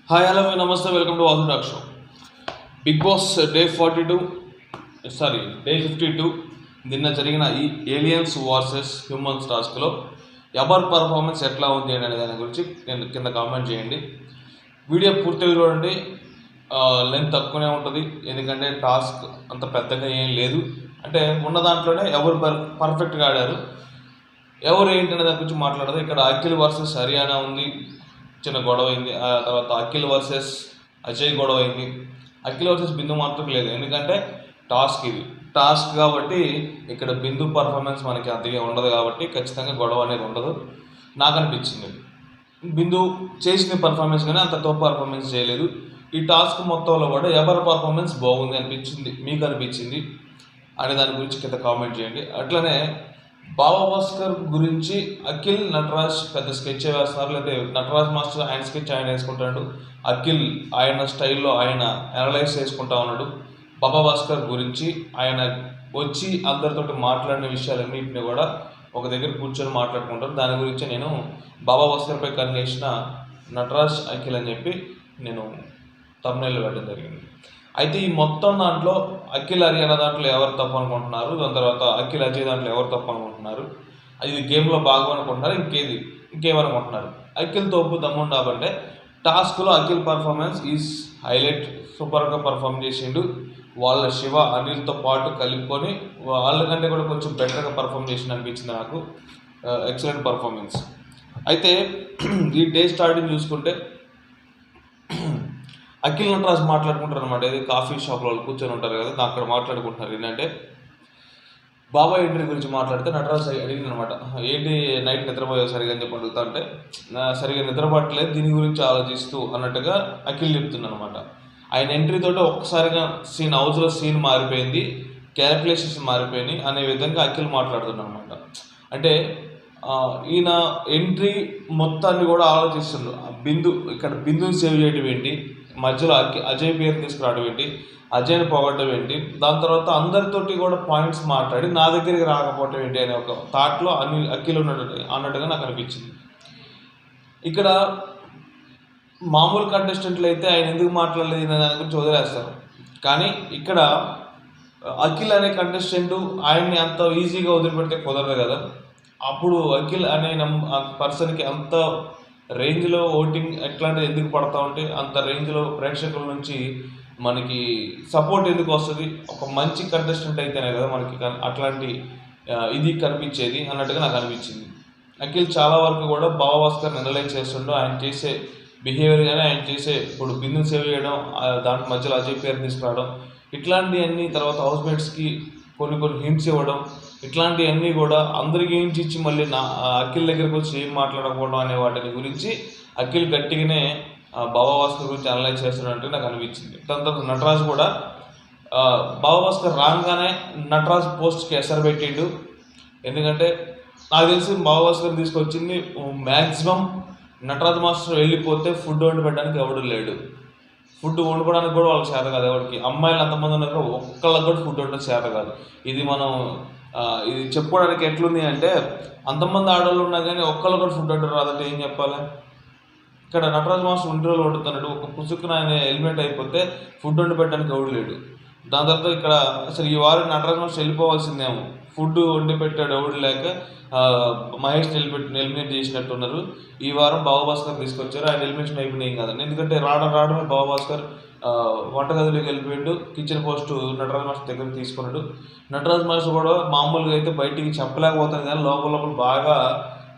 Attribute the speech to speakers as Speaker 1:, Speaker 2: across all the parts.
Speaker 1: Hi hello నమస్తే welcome to Vasu talk show. Big boss day 42 day 52 నిన్న జరిగిన ఈ ఏలియన్స్ వర్సెస్ హ్యూమన్స్ టాస్క్లో ఎవరి పర్ఫార్మెన్స్ ఎట్లా ఉంది అనే దాని గురించి కింద కామెంట్ చేయండి. వీడియో పూర్తిగా చూడండి, లెంత్ తక్కువనే ఉంటుంది ఎందుకంటే టాస్క్ అంత పెద్దగా ఏం లేదు. అంటే ఉన్న దాంట్లోనే ఎవరు పర్ఫెక్ట్గా ఆడారు, ఎవరు ఏంటనే దాని గురించి మాట్లాడదు. ఇక్కడ అఖిల్ వర్సెస్ హర్యానా ఉంది, చిన్న గొడవ అయింది. ఆ తర్వాత అఖిల్ వర్సెస్ అజయ్ గొడవ అయింది. అఖిల్ వర్సెస్ బిందు మాత్రం లేదు, ఎందుకంటే ఇది టాస్క్ కాబట్టి ఇక్కడ బిందు పర్ఫార్మెన్స్ మనకి అంతగా ఉండదు కాబట్టి ఖచ్చితంగా గొడవ అనేది ఉండదు. నాకు అనిపించింది బిందు చేసిన పర్ఫార్మెన్స్ కానీ అంత టాప్ పర్ఫార్మెన్స్ చేయలేదు. ఈ టాస్క్ మొత్తంలో కూడా ఎవరి పర్ఫార్మెన్స్ బాగుంది అనిపించింది, మీకు అనిపించింది అనే దాని గురించి కింద కామెంట్ చేయండి. అట్లనే భాస్కర్ గురించి అఖిల్ నటరాజ్ పెద్ద స్కెచ్ వేస్తున్నారు, లేకపోతే నటరాజ్ మాస్టర్ ఆయన స్కెచ్ ఆయన వేసుకుంటాడు, అఖిల్ ఆయన స్టైల్లో ఆయన అనలైజ్ చేసుకుంటా ఉన్నాడు. భాస్కర్ గురించి ఆయన వచ్చి అందరితో మాట్లాడిన విషయాలన్నింటినీ కూడా ఒక దగ్గర కూర్చొని మాట్లాడుకుంటారు. దాని గురించి నేను భాస్కర్పై కన్నేసిన నటరాజ్ అఖిల్ అని చెప్పి నేను తమ్ముళ్ళు పెట్టడం జరిగింది. అయితే ఈ మొత్తం దాంట్లో అఖిల్ హర్యానా దాంట్లో ఎవరు తప్పు అనుకుంటున్నారు, దాని తర్వాత అఖిల్ అజయ్ దాంట్లో ఎవరు తప్పు అనుకుంటున్నారు, ఇది గేమ్లో భాగం అనుకుంటున్నారు, ఇంకేమనుకుంటున్నారు? అఖిల్ తోపు దమ్ముండు కాబట్టి టాస్క్లో అఖిల్ పర్ఫార్మెన్స్ ఈజ్ హైలైట్, సూపర్గా పర్ఫామ్ చేసిండు. వాళ్ళ శివ అనిల్తో పాటు కలుపుకొని వాళ్ళకంటే కూడా కొంచెం బెటర్గా పర్ఫామ్ చేసిండు అనిపించింది నాకు. Excellent performance. అయితే ఈ డే స్టార్టింగ్ చూసుకుంటే అఖిల్ నటరాజ్ మాట్లాడుకుంటారు అనమాట. ఇది కాఫీ షాప్లో వాళ్ళు కూర్చొని ఉంటారు కదా, అక్కడ మాట్లాడుకుంటున్నారు. ఏంటంటే బాబాయ్ ఎంట్రీ గురించి మాట్లాడితే నటరాజ్ అడిగింది అనమాట, ఏంటి నైట్ నిద్రపోయే సరిగా అని చెప్పి అడుగుతా అంటే సరిగా నిద్రపట్టలేదు, దీని గురించి ఆలోచిస్తూ అన్నట్టుగా అఖిల్ చెప్తున్నాను అనమాట. ఆయన ఎంట్రీతోటి ఒక్కసారిగా హౌస్లో సీన్ మారిపోయింది, క్యాలిక్యులేషన్స్ మారిపోయినాయి అనే విధంగా అఖిల్ మాట్లాడుతున్నాను అనమాట. అంటే ఈయన ఎంట్రీ మొత్తాన్ని కూడా ఆలోచిస్తుండ్రు. బిందుని సేవ్ చేయడం ఏంటి, మధ్యలో అజయ్ పేరు తీసుకురావడం ఏంటి, అజయ్ని పొగడడం ఏంటి, దాని తర్వాత అందరితోటి కూడా పాయింట్స్ మాట్లాడి నా దగ్గరికి రాకపోవటం ఏంటి అనే ఒక థాట్లో అఖిల్ అన్నట్టుగా నాకు అనిపించింది. ఇక్కడ మామూలు కంటెస్టెంట్లు అయితే ఆయన ఎందుకు మాట్లాడలేదు అనే దాని గురించి వదిలేస్తారు, కానీ ఇక్కడ అఖిల్ అనే కంటెస్టెంట్ ఆయన్ని అంత ఈజీగా వదిలిపెడితే కుదరదు కదా. అప్పుడు అఖిల్ అనే పర్సన్కి అంత రేంజ్లో ఓటింగ్ ఎట్లాంటిది ఎందుకు పడతా ఉంటే అంత రేంజ్లో ప్రేక్షకుల నుంచి మనకి సపోర్ట్ ఎందుకు వస్తుంది? ఒక మంచి కంటెస్టెంట్ అయితేనే కదా మనకి అట్లాంటి ఇది కనిపించేది అన్నట్టుగా నాకు అనిపించింది. అఖిల్ చాలా వరకు కూడా భాస్కర్ అనలైజ్ చేస్తుండో, ఆయన చేసే బిహేవియర్ కానీ ఆయన చేసే ఇప్పుడు బిందుని సేవ్ చేయడం, దాంట్లో మధ్యలో అజయ్ పేరు తీసుకురావడం, ఇట్లాంటివన్నీ, తర్వాత హౌస్మేట్స్కి కొన్ని హింట్స్ ఇవ్వడం, ఇట్లాంటివన్నీ కూడా అందరికీ హింట్స్ ఇచ్చి మళ్ళీ అఖిల్ దగ్గరకు వచ్చి ఏం మాట్లాడకపోవడం అనే వాటిని గురించి అఖిల్ గట్టిగానే భాస్కర్ గురించి అనలైజ్ చేస్తున్నట్టు నాకు అనిపించింది. దాని తర్వాత నటరాజ్ కూడా భాస్కర్ రాగానే నటరాజ్ పోస్ట్కి ఎసరు పెట్టిండు. ఎందుకంటే నాకు తెలిసి భాస్కర్ తీసుకొచ్చింది మ్యాక్సిమం నటరాజ్ మాస్టర్ వెళ్ళిపోతే ఫుడ్ వండి పెట్టడానికి ఎవడు లేడు, ఫుడ్ వండుకోవడానికి కూడా వాళ్ళకి చేత కాదు. ఎవరికి అమ్మాయిలు అంతమంది ఉన్నారు, ఒక్కళ్ళకి కూడా ఫుడ్ వండడం చేత కాదు. ఇది ఇది చెప్పుకోవడానికి ఎట్లుంది అంటే, అంతమంది ఆడవాళ్ళు ఉన్నా కానీ ఒక్కళ్ళు కూడా ఫుడ్ వండరు రాదంటే ఏం చెప్పాలి? ఇక్కడ నటరాజ్ మాస్టర్ 2 రోజులు వండుతున్నాడు, ఒక పుసుకున ఆయన ఎలిమెంట్ అయిపోతే ఫుడ్ వండి పెట్టడానికి ఎవడు లేడు. దాని తర్వాత ఇక్కడ అసలు ఈ వారం నటరాజ్ మాస్టర్ వెళ్ళిపోవాల్సిందేమో, ఫుడ్ వండి పెట్టాడు ఎవడు లేక మహేష్ని ఎలిమినేట్ చేసినట్టున్నారు. ఈ వారం భాస్కర్ తీసుకొచ్చారు, ఆయన ఎలిమినేషన్ అయిపోయినాయి కదండి. ఎందుకంటే రావడమే భాస్కర్ వంటగదిలోకి వెళ్ళిపోయాడు, కిచెన్ పోస్ట్ నటరాజ్ మాస్టర్ దగ్గర తీసుకున్నాడు. నటరాజ్ మాస్టర్ కూడా మామూలుగా అయితే బయటికి చెప్పలేకపోతాడు కానీ లోపల బాగా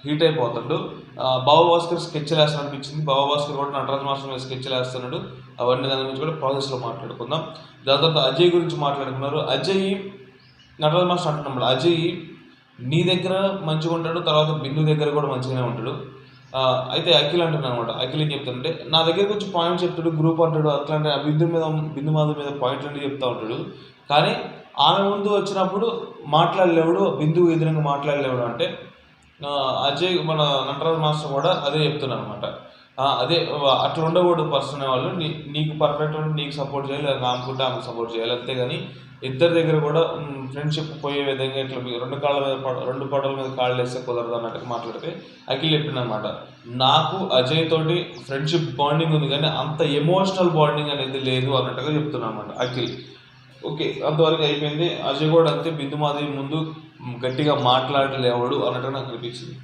Speaker 1: హీట్ అయిపోతాడు. భాస్కర్ స్కెచ్లు వేస్తాను అనిపించింది. భాస్కర్ కూడా నటరాజ్ మాస్టర్ మీద స్కెచ్లు వేస్తున్నాడు. అవన్నీ దాని గురించి కూడా ప్రాసెస్లో మాట్లాడుకుందాం. దాని తర్వాత అజయ్ గురించి మాట్లాడుకున్నారు. అజయ్ నటరాజ్ మాస్టర్ అంటున్నాడు, అజయ్ నీ దగ్గర మంచిగా ఉంటాడు, తర్వాత బిందు దగ్గర కూడా మంచిగానే ఉంటాడు. అయితే అఖిల్ అంటున్నాను అనమాట, అఖిల్ ఏం చెప్తాడంటే నా దగ్గరికి వచ్చి పాయింట్స్ చెప్తాడు, గ్రూప్ అంటాడు, అట్లాంటి బిందు మాధవ్ మీద పాయింట్లు అన్నీ చెప్తా ఉంటాడు, కానీ ఆమె ముందు వచ్చినప్పుడు మాట్లాడలేవుడు, బిందువు ఎదురుగా మాట్లాడలేవుడు. అంటే అజయ్ మన నటరాజ్ మాస్టర్ కూడా అదే చెప్తున్నాను అనమాట. అదే అట్లా ఉండకూడదు పర్సన్ వాళ్ళు, నీకు పర్ఫెక్ట్ ఉంటే నీకు సపోర్ట్ చేయాలి, ఆమెకుంటే ఆమెకు సపోర్ట్ చేయాలి, అంతేగాని ఇద్దరి దగ్గర కూడా ఫ్రెండ్షిప్ పోయే విధంగా ఇట్లా రెండు పడవల మీద కాళ్ళు వేస్తే కుదరదు అన్నట్టుగా మాట్లాడితే అఖిల్ చెప్పిందనమాట. నాకు అజయ్ తోటి ఫ్రెండ్షిప్ బాండింగ్ ఉంది కానీ అంత ఎమోషనల్ బాండింగ్ అనేది లేదు అన్నట్టుగా చెప్తున్నాను అనమాట అఖిల్. ఓకే, అంతవరకు అయిపోయింది. అజయ్ కూడా అంతే బిందుమాధవి ముందు గట్టిగా మాట్లాడలేవాడు అన్నట్టుగా నాకు అనిపించింది.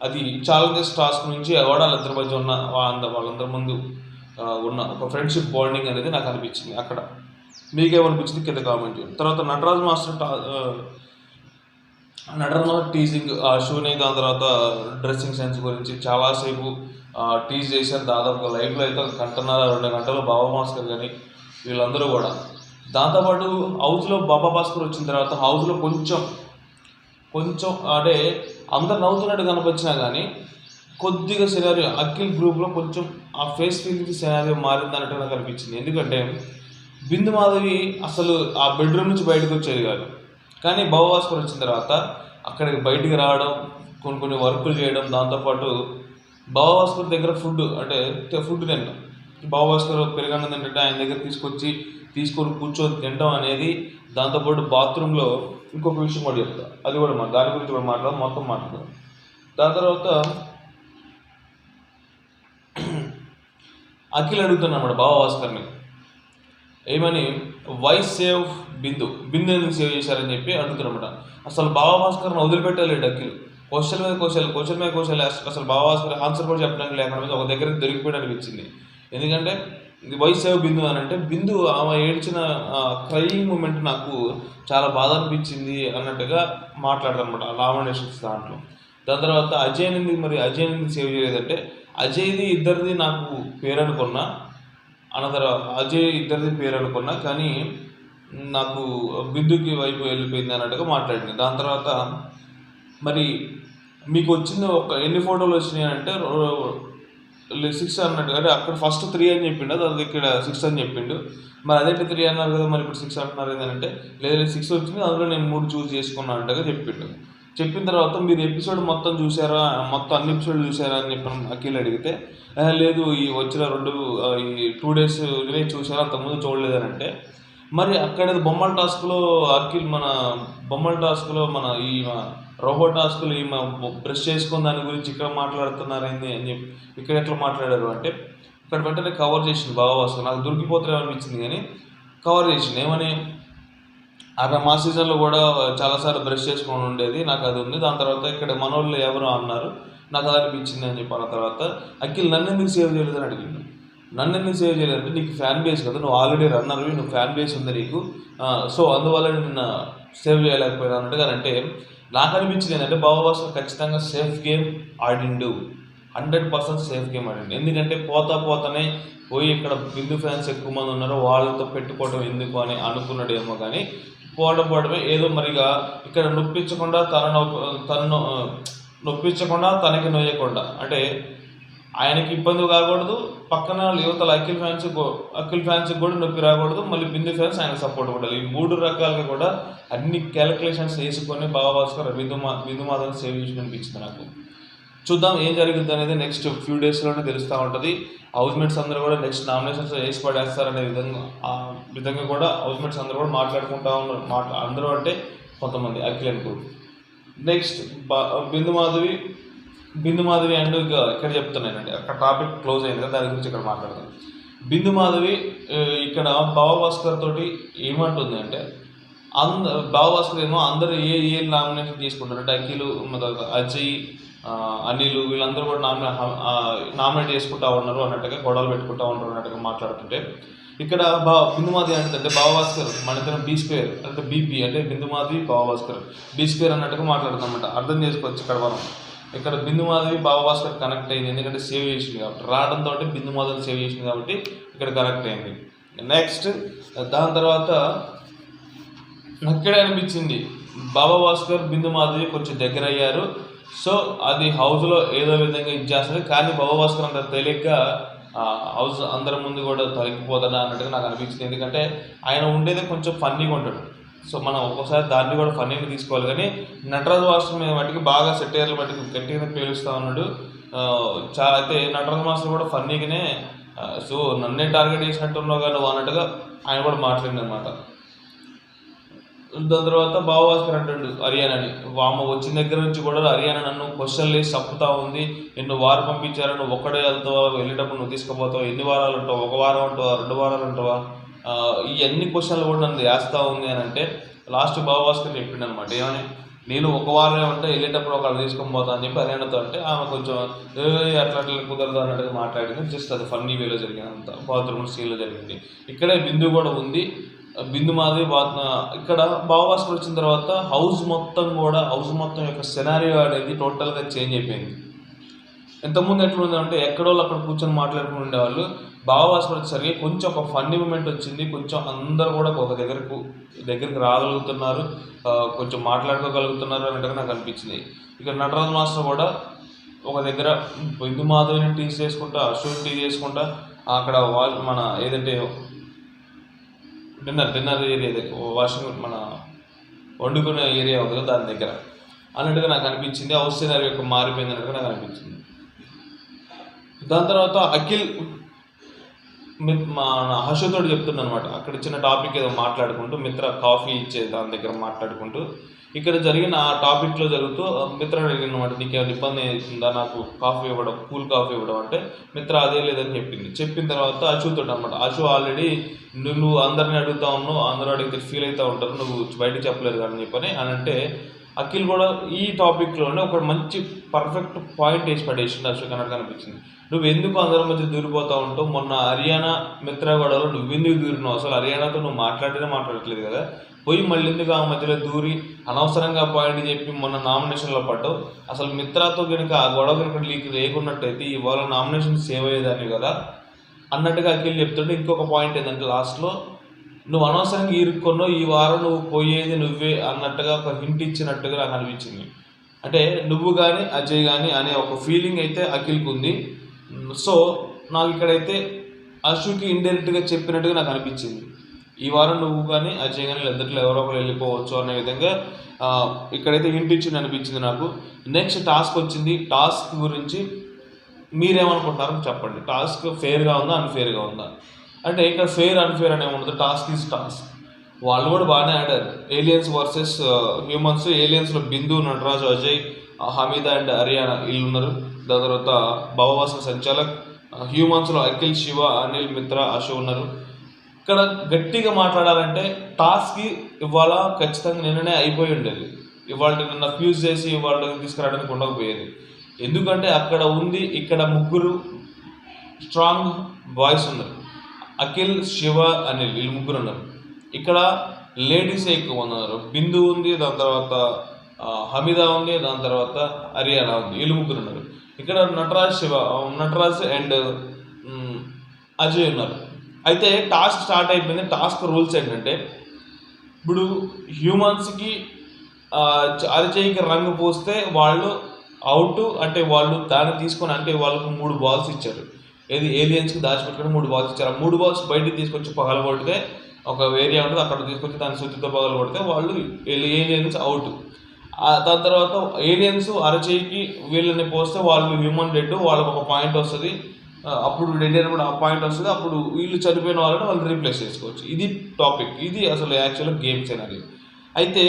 Speaker 1: అది ఛాలెంజెస్ టాస్క్ నుంచి వాళ్ళిద్దరి మధ్య ఉన్న వాళ్ళందరి ముందు ఉన్న ఒక ఫ్రెండ్షిప్ బాండింగ్ అనేది నాకు అనిపించింది అక్కడ. మీకేమనిపించింది కింద కామెంట్ చేయండి. తర్వాత నటరాజ్ మాస్టర్ టీజింగ్ షూని, దాని తర్వాత డ్రెస్సింగ్ సెన్స్ గురించి చాలాసేపు టీజ్ చేశారు. దాదాపుగా లైవ్లో అయితే 1.5-2 గంటలు బాబా భాస్కర్ కానీ వీళ్ళందరూ కూడా. దాంతోపాటు హౌస్లో బాబా భాస్కర్ వచ్చిన తర్వాత హౌస్లో కొంచెం అంటే అందరు నవ్వుతున్నట్టు కనిపించినా కానీ కొద్దిగా సినారియో అఖిల్ గ్రూప్లో కొంచెం ఆ ఫేస్ ఫీలింగ్ సినారియో మారింది అన్నట్టు నాకు అనిపించింది. ఎందుకంటే బిందు మాధవి అసలు ఆ బెడ్రూమ్ నుంచి బయటకు వచ్చేది కాదు. కానీ బాబా భాస్కర్ వచ్చిన తర్వాత అక్కడికి బయటికి రావడం, కొన్ని వర్కులు చేయడం, దాంతోపాటు బాబా భాస్కర్ దగ్గర ఫుడ్ తినడం, బాబా భాస్కర్ పెరుగన్నం తింటే ఆయన దగ్గర తీసుకొని కూర్చొని తినడం అనేది, దాంతోపాటు బాత్రూంలో ఇంకొక విషయం కూడా చెప్తా, అది కూడా దాని గురించి కూడా మొత్తం మాట్లాడదాం. దాని తర్వాత అఖిల్ అడుగుతున్నమాట బాబా భాస్కర్ని ఏమని, వై సేవ్ బిందు ఎందుకు సేవ్ చేశారని చెప్పి అడుగుతున్నమాట. అసలు బాబా భాస్కర్ని వదిలిపెట్టలేడు అఖిల్. క్వశ్చన్ మీద క్వశ్చన్ అసలు బాబా భాస్కర్ ఆన్సర్ కూడా చెప్పడానికి లేకుండా ఒక దగ్గర దొరికిపోయాడు అనిపించింది. ఎందుకంటే వై సేవ్ బిందు అని అంటే బిందు ఆమె ఏడ్చిన క్రయింగ్ మూమెంట్ నాకు చాలా బాధ అనిపించింది అన్నట్టుగా మాట్లాడతారనమాట లావణేషన్స్ దాంట్లో. దాని తర్వాత అజయ్ ఎందుకు సేవ్ చేయలేదంటే అజయ్ది ఇద్దరిది నాకు పేరు అనుకున్నా, అజయ్ ఇద్దరిది పేరు అనుకున్నా, కానీ నాకు బిందుకి వైపు వెళ్ళిపోయింది అన్నట్టుగా మాట్లాడింది. దాని తర్వాత మరి మీకు వచ్చింది ఎన్ని ఫోటోలు వచ్చినాయి అంటే 6 అన్నట్టు, అంటే అక్కడ ఫస్ట్ 3 అని చెప్పిండు, అది ఇక్కడ 6 అని చెప్పిండు. మరి అదే 3 అన్నారు కదా, మరి ఇప్పుడు 6 అంటున్నారు ఏంటంటే లేదు 6 వచ్చింది, అందులో నేను 3 చూస్ చేసుకున్నాను అన్నట్టుగా చెప్పిండు. చెప్పిన తర్వాత మీరు ఎపిసోడ్ మొత్తం చూసారా, అన్ని ఎపిసోడ్లు చూసారా అని చెప్పి అఖిల్ అడిగితే లేదు ఈ వచ్చిన 2 days చూసారా, అంతకుముందు చూడలేదని అంటే, మరి అక్కడ బొమ్మల టాస్క్లో అఖిల్ మన ఈ రోబో టాస్క్లు ఈ బ్రష్ చేసుకుని దాని గురించి ఇక్కడ మాట్లాడుతున్నారైంది అని చెప్పి ఇక్కడ ఎట్లా మాట్లాడారు అంటే ఇక్కడ వెంటనే కవర్ చేసింది బాబా భాస్కర్. నాకు దొరికిపోతారే అనిపించింది కానీ కవర్ చేసింది. ఏమని, మా సీజన్లో కూడా చాలాసార్లు బ్రష్ చేసుకొని ఉండేది, నాకు అది ఉంది. దాని తర్వాత ఇక్కడ మనోళ్ళు ఎవరు అన్నారు, నాకు అది అనిపించింది అని చెప్పిన తర్వాత అఖిల్ నన్ను ఎందుకు సేవ్ చేయలేదని అడిగిండు. నన్ను ఎందుకు సేవ్ చేయలేదంటే నీకు ఫ్యాన్ బేస్ కదా, నువ్వు ఆల్రెడీ రన్నర్వి, నువ్వు ఫ్యాన్ బేస్ ఉంది నీకు, సో అందువల్ల నిన్ను సేవ్ చేయలేకపోయినా అన్నట్టుగా. అంటే నాకు అనిపించింది ఏంటంటే బాబా భాస్కర్ ఖచ్చితంగా సేఫ్ గేమ్ ఆడిండు, 100% సేఫ్ గేమ్ ఆడిండు. ఎందుకంటే పోతానే పోయి ఇక్కడ బిందు ఫ్యాన్స్ ఎక్కువ మంది ఉన్నారు వాళ్ళతో పెట్టుకోవడం ఎందుకు అని అనుకున్నాడేమో, కానీ పోవడమే ఏదో మరిగా ఇక్కడ నొప్పించకుండా నొప్పించకుండా తనకి నొయ్యకుండా, అంటే ఆయనకి ఇబ్బంది కాకూడదు, పక్కన యువతల అఖిల్ ఫ్యాన్స్ కూడా నొప్పి రాకూడదు, మళ్ళీ బిందు ఫ్యాన్స్ ఆయన సపోర్ట్ కూడా. ఈ 3 రకాలుగా కూడా అన్ని క్యాలిక్యులేషన్స్ వేసుకొని బాబా భాస్కర్ బిందు మాధవ్ సేవ్ చేసి అనిపించింది నాకు. చూద్దాం ఏం జరుగుతుంది అనేది నెక్స్ట్ ఫ్యూ డేస్లోనే తెలుస్తూ ఉంటుంది. హౌస్మేట్స్ అందరూ కూడా నెక్స్ట్ నామినేషన్స్ వేసి పడేస్తారనే విధంగా కూడా హౌస్మేట్స్ అందరూ కూడా మాట్లాడుకుంటా ఉన్నారు. అందరూ అంటే కొంతమంది అఖిల్ అనుకో. నెక్స్ట్ బిందు మాధవి అండ్ ఇక్కడ చెప్తున్నానండి, అక్కడ టాపిక్ క్లోజ్ అయింది కదా, దాని గురించి ఇక్కడ మాట్లాడతాను. బిందు మాధవి ఇక్కడ బాబా భాస్కర్ తోటి ఏమంటుంది అంటే బాబా భాస్కర్ ఏమో అందరూ ఏ నామినేషన్ చేసుకుంటారు అంటే అఖిల్, అజయ్, అనిల్ వీళ్ళందరూ కూడా నామినేట్ చేసుకుంటా ఉన్నారు అన్నట్టుగా, గొడవలు పెట్టుకుంటా ఉన్నారు అన్నట్టుగా మాట్లాడుతుంటే ఇక్కడ బిందు మాధవి అంటే బాబా భాస్కర్ మన ఇద్దరం B2 అంటే BP అంటే బిందు మాధవి బాబా భాస్కర్ B2 అన్నట్టుగా మాట్లాడుతుందన్నమాట. అర్థం చేసుకోవచ్చు ఇక్కడ బిందు మాధవి బాబా భాస్కర్ కనెక్ట్ అయింది, ఎందుకంటే సేవ్ చేసింది కాబట్టి, రావడంతో బిందు మాధవి సేవ్ చేసింది కాబట్టి ఇక్కడ కనెక్ట్ అయింది. నెక్స్ట్ దాని తర్వాత ఇక్కడే అనిపించింది బాబా భాస్కర్ బిందు మాధవి కొంచెం దగ్గర అయ్యారు, సో అది హౌస్లో ఏదో విధంగా ఇచ్చేస్తుంది. కానీ బాబా భాస్కర్ అంత తేలిగ్గా హౌస్ అందరి ముందు కూడా తొలగిపోతాడా అన్నట్టుగా నాకు అనిపించింది. ఎందుకంటే ఆయన ఉండేదే కొంచెం ఫన్నీగా ఉంటాడు, సో మనం ఒక్కోసారి దాన్ని కూడా ఫన్నీగా తీసుకోవాలి. కానీ నటరాజు మాస్టర్ మీద మట్టికి బాగా సెట్టేర్లు మట్టికి గట్టిగా పేలుస్తూ ఉన్నాడు చాలా. అయితే నటరాజు మాస్టర్ కూడా ఫన్నీగానే, సో నన్నే టార్గెట్ చేసినట్టున్నావు కానీ నువ్వు అన్నట్టుగా ఆయన కూడా మాట్లాడింది అనమాట. దాని తర్వాత భాస్కర్ అంటాడు హర్యానాని, వామ వచ్చిన దగ్గర నుంచి కూడా హర్యానా నన్ను క్వశ్చన్లు వేసి చంపుతా ఉంది, నిన్ను వారు పంపించారు, నువ్వు ఒక్కడే వెళ్తావా, వెళ్ళేటప్పుడు నువ్వు తీసుకుపోతావు, ఎన్ని వారాలు ఉంటావు, 1 వారం ఉంటావా, 2 వారాలు ఉంటావా, ఈ అన్ని క్వశ్చన్లు కూడా నన్ను వేస్తూ ఉంది అని అంటే లాస్ట్ భాస్కర్ చెప్పిండు అనమాట. ఏమని, నేను 1 వారం ఉంటా, వెళ్ళేటప్పుడు ఒకళ్ళు తీసుకొని పోతా అని చెప్పి హర్యానాతో అంటే ఆమె కొంచెం అట్లా కుదరదు అన్నట్టుగా మాట్లాడింది. జస్ట్ అది ఫన్నీ వేలో జరిగినంత బాత్రూమ్ సీన్లో జరిగింది. ఇక్కడే బిందు కూడా ఉంది. బిందు మాది ఇక్కడ భాస్కర్ వచ్చిన తర్వాత హౌస్ మొత్తం యొక్క సినారియో అనేది టోటల్గా చేంజ్ అయిపోయింది. ఇంతకుముందు ఎట్లా ఉందంటే ఎక్కడో అక్కడ కూర్చొని మాట్లాడుకుని ఉండేవాళ్ళు. భాస్కర్ వచ్చేసరికి కొంచెం ఒక ఫన్నీ మూమెంట్ వచ్చింది. కొంచెం అందరూ కూడా ఒక దగ్గరికి రాగలుగుతున్నారు, కొంచెం మాట్లాడుకోగలుగుతున్నారు అన్నట్టుగా నాకు అనిపించింది. ఇక్కడ నటరాజ్ మాస్టర్ కూడా ఒక దగ్గర బిందు మాధవిని టీ చేసుకుంటా, అశోక్ టీ చేసుకుంటా, అక్కడ మన ఏదంటే డిన్నర్ ఏరియా దగ్గర వాషింగ్ మన వండుకునే ఏరియా ఉంది కదా దాని దగ్గర అన్నట్టుగా నాకు అనిపించింది. హౌస్ సినారీ యొక్క మారిపోయింది అన్నట్టుగా నాకు అనిపించింది. దాని తర్వాత అఖిల్ మన హర్షతోడు చెప్తున్నా అనమాట, అక్కడ ఇచ్చిన టాపిక్ ఏదో మాట్లాడుకుంటూ మిత్ర కాఫీ ఇచ్చే దాని దగ్గర మాట్లాడుకుంటూ ఇక్కడ జరిగిన ఆ టాపిక్లో జరుగుతూ మిత్ర అడిగిన అనమాట, నీకు ఏమైనా ఇబ్బంది అవుతుందా నాకు కాఫీ ఇవ్వడం, కూల్ కాఫీ ఇవ్వడం అంటే మిత్ర అదే లేదని చెప్పింది. చెప్పిన తర్వాత అశుతో అనమాట, అశు ఆల్రెడీ నువ్వు అందరిని అడుగుతా ఉన్నావు, అందరూ అడిగితే ఫీల్ అవుతూ ఉంటారు, నువ్వు బయటకు చెప్పలేరు కానీ చెప్పని అని అంటే అఖిల్ కూడా ఈ టాపిక్లోనే ఒక మంచి పర్ఫెక్ట్ పాయింట్ వేసి పడేసింది అశోక్ అన్నట్టు అనిపించింది. నువ్వు ఎందుకు అందరి మధ్య దూరిపోతూ ఉంటావు, మొన్న హర్యానా మిత్ర గొడవలో నువ్వు ఎందుకు దూరినావు, అసలు హర్యానాతో నువ్వు మాట్లాడట్లేదు కదా, పోయి మళ్ళీ ఎందుకు ఆ మధ్యలో దూరి అనవసరంగా పాయింట్ చెప్పి మొన్న నామినేషన్లో పడ్డావు, అసలు మిత్రతో కనుక ఆ గొడవ కనుక లీక్ లేకున్నట్టయితే ఇవాళ నామినేషన్ సేవ్ అయ్యేదాన్ని కదా అన్నట్టుగా అఖిల్ చెప్తుంటే ఇంకొక పాయింట్ ఏంటంటే లాస్ట్లో నువ్వు అనవసరంగా ఇరుక్కున్నావు, ఈ వారం నువ్వు పోయేది నువ్వే అన్నట్టుగా ఒక హింట్ ఇచ్చినట్టుగా నాకు అనిపించింది. అంటే నువ్వు కానీ అజయ్ కానీ అనే ఒక ఫీలింగ్ అయితే అఖిల్కి ఉంది. సో నాకు ఇక్కడైతే అశుకి ఇండైరెక్ట్గా చెప్పినట్టుగా నాకు అనిపించింది, ఈ వారం నువ్వు కానీ అజయ్ కానీ ఇద్దరిలో ఎవరో ఒకరు వెళ్ళిపోవచ్చు అనే విధంగా ఇక్కడైతే హింట్ ఇచ్చింది అనిపించింది నాకు. నెక్స్ట్ టాస్క్ వచ్చింది. టాస్క్ గురించి మీరేమనుకుంటున్నారో చెప్పండి. టాస్క్ ఫెయిర్గా ఉందా అన్ఫేర్గా ఉందా అంటే ఇక్కడ ఫెయిర్ అన్ఫేర్ అనే ఉండదు, టాస్క్ ఈజ్ టాస్క్. వాళ్ళు కూడా బాగానే ఆడారు. Aliens versus humans. ఏలియన్స్లో బిందు, నటరాజు, అజయ్, హమీదా అండ్ హర్యానా వీళ్ళు ఉన్నారు. దాని తర్వాత భాస్కర్ సంచాలక్. హ్యూమన్స్లో అఖిల్, శివ, అనిల్, మిత్ర, అశు ఉన్నారు. ఇక్కడ గట్టిగా మాట్లాడాలంటే టాస్క్కి ఇవాళ ఖచ్చితంగా నిన్ననే అయిపోయి ఉండేది. ఇవాళ నిన్న ఫ్యూజ్ చేసి ఇవాళ తీసుకురావడానికి ఉండకపోయేది. ఎందుకంటే అక్కడ ఉంది, ఇక్కడ 3 స్ట్రాంగ్ బాయ్స్ ఉన్నారు. అఖిల్, శివ, అనిల్ వీళ్ళు 3 ఉన్నారు. ఇక్కడ లేడీసే ఎక్కువ ఉన్నారు. బిందు ఉంది, దాని తర్వాత హమీదా ఉంది, దాని తర్వాత హర్యానా ఉంది, వీళ్ళు 3 ఉన్నారు. ఇక్కడ నటరాజ్ అండ్ అజయ్ ఉన్నారు. అయితే టాస్క్ స్టార్ట్ అయిపోయింది. టాస్క్ రూల్స్ ఏంటంటే ఇప్పుడు హ్యూమన్స్కి అరచేయికి రంగు పోస్తే వాళ్ళు అవుట్, అంటే వాళ్ళు దాన్ని తీసుకొని అంటే వాళ్ళకు 3 బాల్స్ ఇచ్చారు. ఏది ఏలియన్స్కి దాచిపెట్టుకుని 3 బాల్స్ ఇచ్చారు. ఆ 3 బాల్స్ బయటికి తీసుకొచ్చి పగలగొడితే ఒక ఏరియా ఉంటుంది, అక్కడ తీసుకొచ్చి దాన్ని సుత్తితో పగలగొడితే వాళ్ళు ఏలియన్స్ అవుట్. దాని తర్వాత ఏలియన్స్ అరచేయికి వీళ్ళని పోస్తే వాళ్ళు హ్యూమన్ డెడ్, వాళ్ళకి ఒక పాయింట్ వస్తుంది. అప్పుడు డెడ్ అయినప్పుడు ఆ పాయింట్ వస్తుంది. అప్పుడు వీళ్ళు చనిపోయిన వాళ్ళని వాళ్ళు రీప్లేస్ చేసుకోవచ్చు. ఇది టాపిక్. ఇది అసలు యాక్చువల్గా గేమ్ సినారియో. అయితే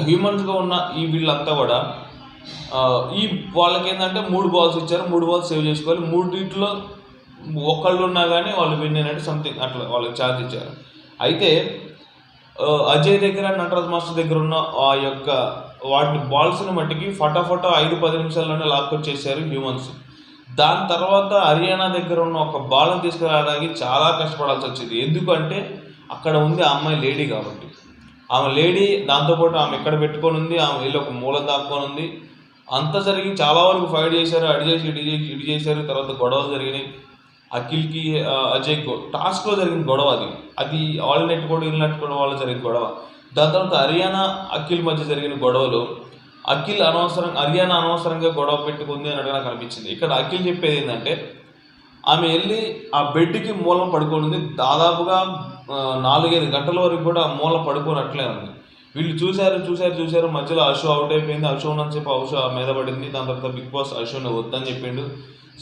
Speaker 1: హ్యూమన్స్గా ఉన్న ఈ వీళ్ళంతా కూడా ఈ వాళ్ళకి ఏంటంటే 3 బాల్స్ ఇచ్చారు. 3 బాల్స్ సేవ్ చేసుకోవాలి. 3 ఒకళ్ళు ఉన్నా కానీ వాళ్ళు విన్ అయినట్టు సంథింగ్ అట్లా వాళ్ళకి ఛాన్స్ ఇచ్చారు. అయితే అజయ్ దగ్గర, నటరాజ్ మాస్టర్ దగ్గర ఉన్న ఆ యొక్క వాటి బాల్స్ని మట్టికి ఫటాఫటా 5-10 నిమిషాల్లోనే లాక్కొచ్చేసారు హ్యూమన్స్. దాని తర్వాత హర్యానా దగ్గర ఉన్న ఒక బాల్ని తీసుకురావడానికి చాలా కష్టపడాల్సి వచ్చింది. ఎందుకంటే అక్కడ ఉంది ఆ అమ్మాయి లేడీ కాబట్టి. ఆమె లేడీ, దాంతోపాటు ఆమె ఎక్కడ పెట్టుకొని ఉంది, ఆమె వెళ్ళి ఒక మూల దాక్కొని ఉంది. అంతా జరిగి చాలా వరకు ఫైట్ చేశారు, అడి చేసి ఇటు చేశారు. తర్వాత గొడవలు జరిగినాయి. అఖిల్కి అజయ్కి టాస్క్లో జరిగిన గొడవ అది వాళ్ళు నెట్టుకోవడం వీళ్ళు నెట్టుకోవడం వల్ల జరిగిన గొడవ. దాని తర్వాత హర్యానా అఖిల్ మధ్య జరిగిన గొడవలు హర్యానా అనవసరంగా గొడవ పెట్టుకుంది అన్నట్టు నాకు అనిపించింది. ఇక్కడ అఖిల్ చెప్పేది ఏంటంటే ఆమె వెళ్ళి ఆ బెడ్కి మూలం పడుకొని ఉంది. దాదాపుగా 4-5 గంటల వరకు కూడా మూల పడుకోనట్లే ఉంది. వీళ్ళు చూశారు. మధ్యలో అశు అవుట్ అయిపోయింది. అశు ఉన్నని చెప్పి అశు మీద పడింది. దాని తర్వాత బిగ్ బాస్ అశుని వద్దని చెప్పిండు.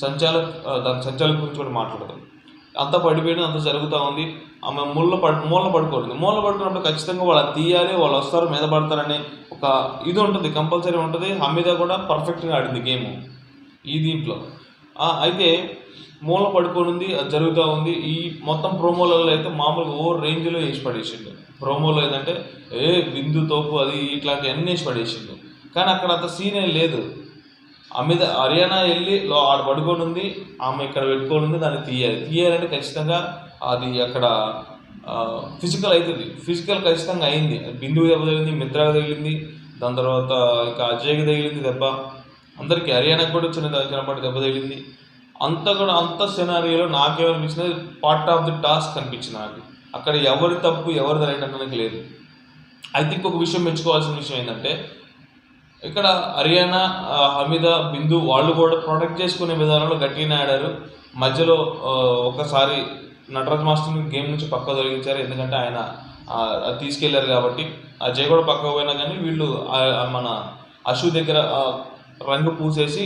Speaker 1: సంచాలక్ గురించి కూడా మాట్లాడతాం. అంతా పడిపోయింది, అంతా జరుగుతూ ఉంది. ఆమె మూల పడుకున్నప్పుడు ఖచ్చితంగా వాళ్ళు తీయాలి, వాళ్ళు వస్తారు, మీద పడతారని ఒక ఇది ఉంటుంది, కంపల్సరీ ఉంటుంది. హమీద కూడా పర్ఫెక్ట్గా ఆడింది గేమ్ ఈ దీంట్లో. అయితే మూల పడుకొని అది జరుగుతూ ఉంది. ఈ మొత్తం ప్రోమోలలో అయితే మామూలుగా రేంజ్లో వేసి పడేసిండు. ప్రోమోలో ఏంటంటే బిందు తోపు అది ఇట్లాంటివన్నీ వేసి పడేసిండు. కానీ అక్కడ అంత సీన్ ఏం లేదు. హర్యానా వెళ్ళి ఆడ పడుకొని ఉంది, ఆమె ఇక్కడ పెట్టుకొని ఉంది, దాన్ని తీయాలంటే ఖచ్చితంగా అది అక్కడ ఫిజికల్ అవుతుంది. ఫిజికల్ ఖచ్చితంగా అయింది. బిందుకు దెబ్బ తగిలింది, మిత్రాకు తగిలింది, దాని తర్వాత ఇంకా అజయ్కి తగిలింది దెబ్బ, అందరికీ హర్యానాకు కూడా చిన్నపాటి దెబ్బ తగిలింది. అంత సినారియోలో నాకేమనిపించింది, పార్ట్ ఆఫ్ ది టాస్క్ అనిపించింది నాకు. అక్కడ ఎవరి తప్పు ఎవరిది రైట్ అనడానికి లేదు. ఐ థింక్ ఒక విషయం మెచ్చుకోవాల్సిన విషయం ఏంటంటే, ఇక్కడ హర్యానా, హమీద, బిందు వాళ్ళు కూడా ప్రొటెక్ట్ చేసుకునే విధానంలో గట్టిగానే ఆడారు. మధ్యలో ఒకసారి నటరాజ్ మాస్టర్ని గేమ్ నుంచి పక్క తొలగించారు, ఎందుకంటే ఆయన తీసుకెళ్లారు కాబట్టి. అజయ్ కూడా పక్కకు పోయినా కానీ వీళ్ళు మన అశు దగ్గర రంగు పూసేసి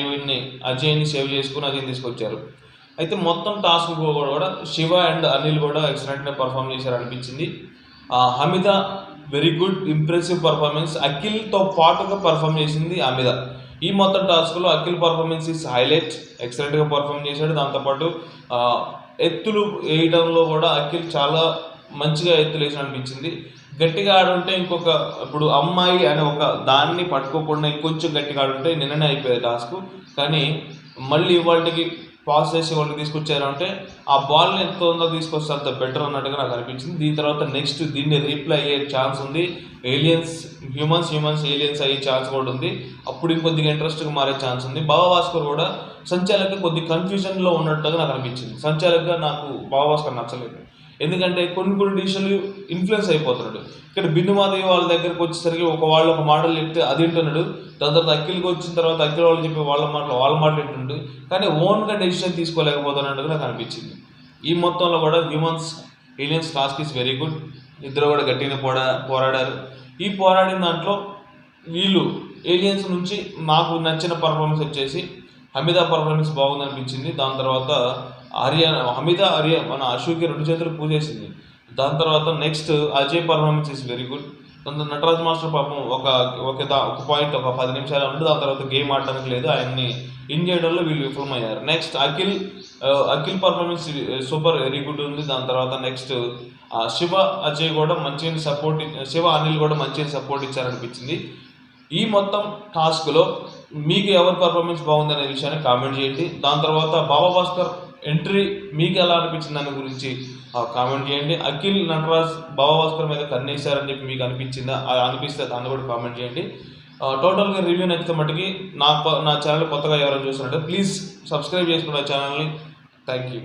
Speaker 1: వీడిని అజయ్ని సేవ్ చేసుకుని అజయ్ని తీసుకొచ్చారు. అయితే మొత్తం టాస్క్ కూడా శివ అండ్ అనిల్ కూడా ఎక్సలెంట్గా పర్ఫామ్ చేశారు అనిపించింది. Hamida very good impressive performance. అఖిల్తో పాటుగా పర్ఫామ్ చేసింది హమీద. ఈ మొత్తం టాస్క్లో అఖిల్ పర్ఫార్మెన్స్ ఈస్ హైలైట్, ఎక్సలెంట్గా పర్ఫామ్ చేశాడు. దాంతోపాటు ఎత్తులు వేయడంలో కూడా అఖిల్ చాలా మంచిగా ఎత్తులు వేసి అనిపించింది. గట్టిగా ఆడుంటే ఇప్పుడు అమ్మాయి అనే ఒక దాన్ని పట్టుకోకుండా ఇంకొంచెం గట్టిగా ఆడుంటే నిన్ననే అయిపోయేది టాస్క్. కానీ మళ్ళీ వాళ్ళకి పాస్ చేసి వాళ్ళకి తీసుకొచ్చారు అంటే ఆ బాల్ని ఎంత తొందరగా తీసుకొస్తే అంత బెటర్ అన్నట్టుగా నాకు అనిపించింది. దీని తర్వాత నెక్స్ట్ దీన్ని రీప్లై అయ్యే ఛాన్స్ ఉంది. హ్యూమన్స్ ఏలియన్స్ అయ్యే ఛాన్స్ కూడా ఉంది. అప్పుడు ఇంకొద్దిగా ఇంట్రెస్ట్గా మారే ఛాన్స్ ఉంది. బాబా భాస్కర్ కూడా సంచాలకుగా కొద్ది కన్ఫ్యూజన్లో ఉన్నట్టుగా నాకు అనిపించింది. సంచాలకుగా నాకు బాబా భాస్కర్ నచ్చలేదు, ఎందుకంటే కొన్ని డిసిషన్లు ఇన్ఫ్లుయెన్స్ అయిపోతున్నాడు. ఇక్కడ బిందుమాధవి వాళ్ళ దగ్గరకు వచ్చేసరికి వాళ్ళు ఒక మాటలు చెప్తే అది వింటున్నాడు. దాని తర్వాత అఖిల్కి వచ్చిన తర్వాత అఖిల్ వాళ్ళు చెప్పి వాళ్ళ మాటలు వింటుండు. కానీ ఓన్గా డెసిషన్ తీసుకోలేకపోతున్నట్టుగా నాకు అనిపించింది. ఈ మొత్తంలో కూడా aliens task is very good. ఇద్దరు కూడా గట్టిగా పోరాడారు. ఈ పోరాడిన దాంట్లో వీళ్ళు ఏలియన్స్ నుంచి నాకు నచ్చిన పర్ఫార్మెన్స్ వచ్చేసి హమీదా పర్ఫార్మెన్స్ బాగుంది అనిపించింది. దాని తర్వాత హమీదా మన అశోక్కి 2 చేతులు పూజేసింది. దాని తర్వాత next Ajay performance is very good. దాని నటరాజ్ మాస్టర్ పాపం ఒక పాయింట్ ఒక 10 నిమిషాలు ఉండి దాని తర్వాత గేమ్ ఆడటానికి లేదు, ఆయన్ని ఇన్ చేయడంలో వీళ్ళు విఫలమయ్యారు. Next Akhil performance super very good ఉంది. దాని తర్వాత నెక్స్ట్ శివ అజయ్ కూడా మంచిగా సపోర్ట్, శివ అనిల్ కూడా మంచిగా సపోర్ట్ ఇచ్చారనిపించింది. ఈ మొత్తం టాస్క్లో మీకు ఎవరి పర్ఫార్మెన్స్ బాగుందనే విషయాన్ని కామెంట్ చేయండి. దాని తర్వాత బాబా భాస్కర్ ఎంట్రీ మీకు ఎలా అనిపించింది దాని గురించి కామెంట్ చేయండి. అఖిల్ నటరాజ్ బాబా భాస్కర్ మీద కన్నేశారని చెప్పి మీకు అనిపించిందా? అనిపిస్తే దాన్ని కూడా కామెంట్ చేయండి. టోటల్గా రివ్యూ నచ్చితే మట్టుకి నా ఛానల్ కొత్తగా ఎవరైనా చూస్తున్నట్టు ప్లీజ్ సబ్స్క్రైబ్ చేసుకున్న ఛానల్ని. Thank you.